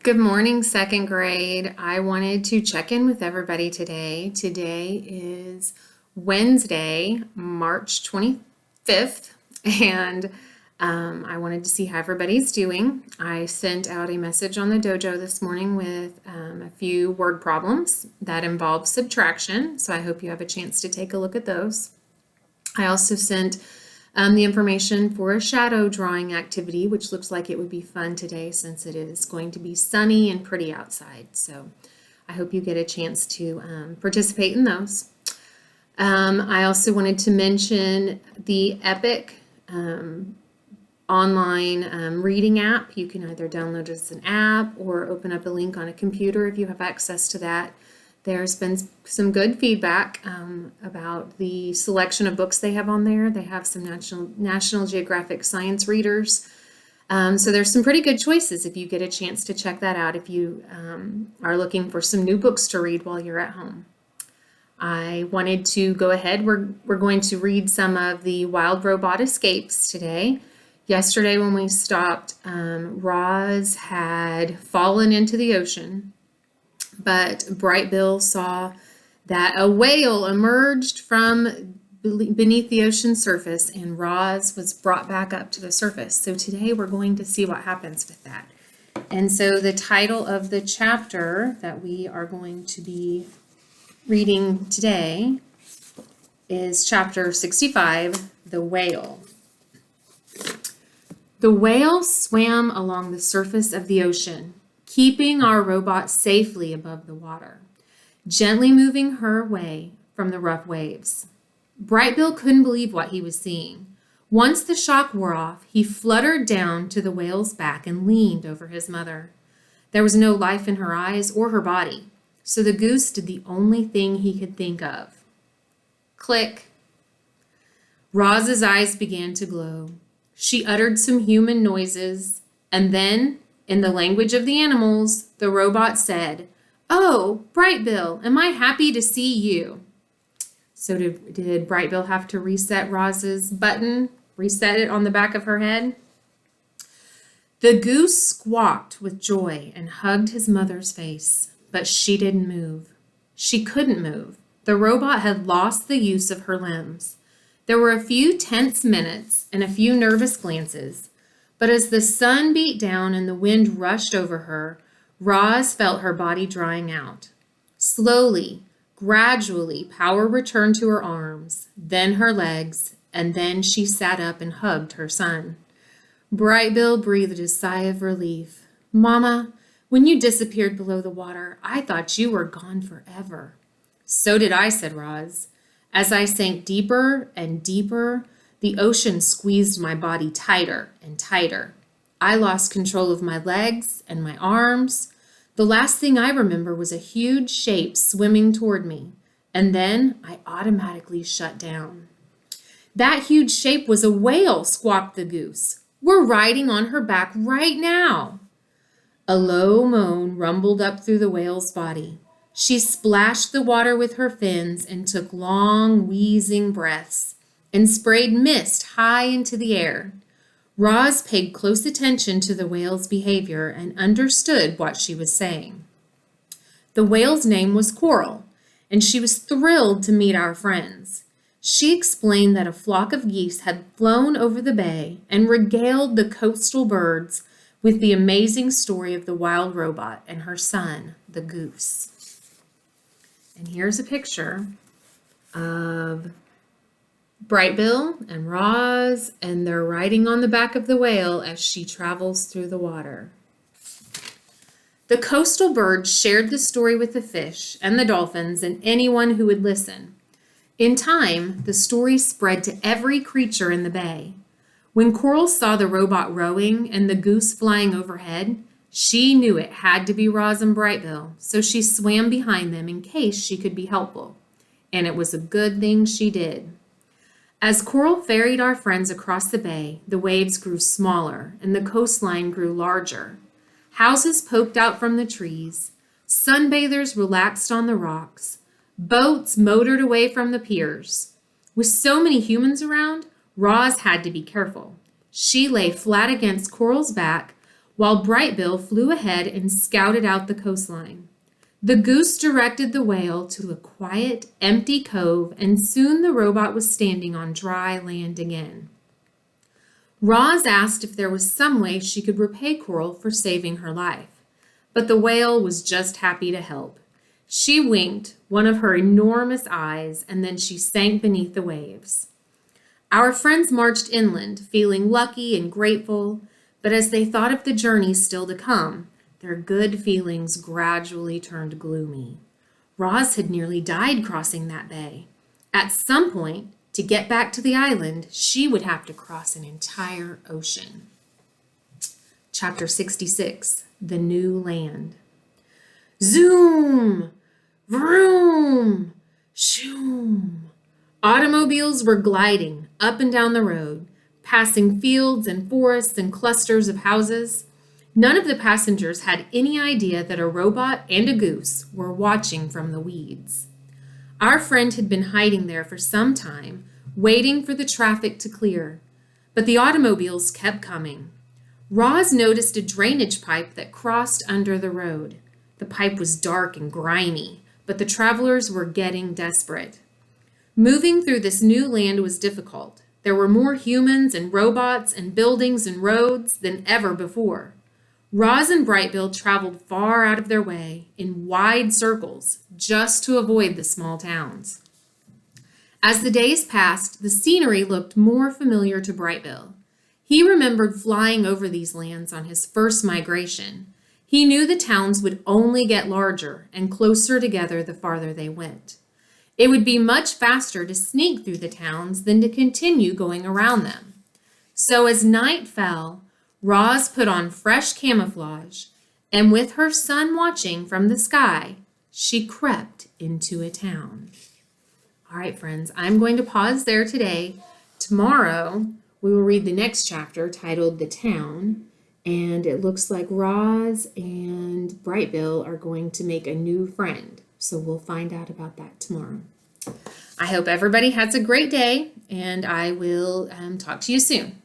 Good morning, second grade. I wanted to check in with everybody today. Today is Wednesday, March 25th, and I wanted to see how everybody's doing. I sent out a message on the dojo this morning with a few word problems that involve subtraction, so I hope you have a chance to take a look at those. I also sent the information for a shadow drawing activity, which looks like it would be fun today since it is going to be sunny and pretty outside. So I hope you get a chance to participate in those. I also wanted to mention the Epic online reading app. You can either download it as an app or open up a link on a computer if you have access to that. There's been some good feedback about the selection of books they have on there. They have some National Geographic science readers. So there's some pretty good choices if you get a chance to check that out if you are looking for some new books to read while you're at home. I wanted to go ahead. We're going to read some of the Wild Robot Escapes today. Yesterday when we stopped, Roz had fallen into the ocean. But Bright Bill saw that a whale emerged from beneath the ocean surface and Roz was brought back up to the surface. So today we're going to see what happens with that. And so the title of the chapter that we are going to be reading today is chapter 65, The Whale. The whale swam along the surface of the ocean, keeping our robot safely above the water, gently moving her away from the rough waves. Bright Bill couldn't believe what he was seeing. Once the shock wore off, he fluttered down to the whale's back and leaned over his mother. There was no life in her eyes or her body, so the goose did the only thing he could think of. Click. Roz's eyes began to glow. She uttered some human noises, and then, in the language of the animals, the robot said, "Oh, Bright Bill, am I happy to see you?" So did Bright Bill have to reset Roz's button, reset it on the back of her head? The goose squawked with joy and hugged his mother's face, but she didn't move. She couldn't move. The robot had lost the use of her limbs. There were a few tense minutes and a few nervous glances, but as the sun beat down and the wind rushed over her, Roz felt her body drying out. Slowly, gradually, power returned to her arms, then her legs, and then she sat up and hugged her son. Bright Bill breathed a sigh of relief. "Mama, when you disappeared below the water, I thought you were gone forever." "So did I," said Roz. "As I sank deeper and deeper, the ocean squeezed my body tighter and tighter. I lost control of my legs and my arms. The last thing I remember was a huge shape swimming toward me, and then I automatically shut down." "That huge shape was a whale," squawked the goose. "We're riding on her back right now." A low moan rumbled up through the whale's body. She splashed the water with her fins and took long, wheezing breaths and sprayed mist high into the air. Roz paid close attention to the whale's behavior and understood what she was saying. The whale's name was Coral, and she was thrilled to meet our friends. She explained that a flock of geese had flown over the bay and regaled the coastal birds with the amazing story of the wild robot and her son, the goose. And here's a picture of Bright Bill and Roz, and they're riding on the back of the whale as she travels through the water. The coastal birds shared the story with the fish and the dolphins and anyone who would listen. In time, the story spread to every creature in the bay. When Coral saw the robot rowing and the goose flying overhead, she knew it had to be Roz and Bright Bill, so she swam behind them in case she could be helpful. And it was a good thing she did. As Coral ferried our friends across the bay, the waves grew smaller and the coastline grew larger. Houses poked out from the trees, sunbathers relaxed on the rocks, boats motored away from the piers. With so many humans around, Roz had to be careful. She lay flat against Coral's back, while Brightbill flew ahead and scouted out the coastline. The goose directed the whale to a quiet, empty cove, and soon the robot was standing on dry land again. Roz asked if there was some way she could repay Coral for saving her life, but the whale was just happy to help. She winked one of her enormous eyes, and then she sank beneath the waves. Our friends marched inland, feeling lucky and grateful, but as they thought of the journey still to come, their good feelings gradually turned gloomy. Roz had nearly died crossing that bay. At some point, to get back to the island, she would have to cross an entire ocean. Chapter 66, The New Land. Zoom! Vroom! Shoom! Automobiles were gliding up and down the road, passing fields and forests and clusters of houses. None of the passengers had any idea that a robot and a goose were watching from the weeds. Our friend had been hiding there for some time, waiting for the traffic to clear, but the automobiles kept coming. Roz noticed a drainage pipe that crossed under the road. The pipe was dark and grimy, but the travelers were getting desperate. Moving through this new land was difficult. There were more humans and robots and buildings and roads than ever before. Roz and Brightbill traveled far out of their way in wide circles just to avoid the small towns. As the days passed, the scenery looked more familiar to Brightbill. He remembered flying over these lands on his first migration. He knew the towns would only get larger and closer together the farther they went. It would be much faster to sneak through the towns than to continue going around them. So as night fell, Roz put on fresh camouflage, and with her son watching from the sky, she crept into a town. All right, friends, I'm going to pause there today. Tomorrow, we will read the next chapter titled The Town, and it looks like Roz and Brightbill are going to make a new friend. So we'll find out about that tomorrow. I hope everybody has a great day, and I will talk to you soon.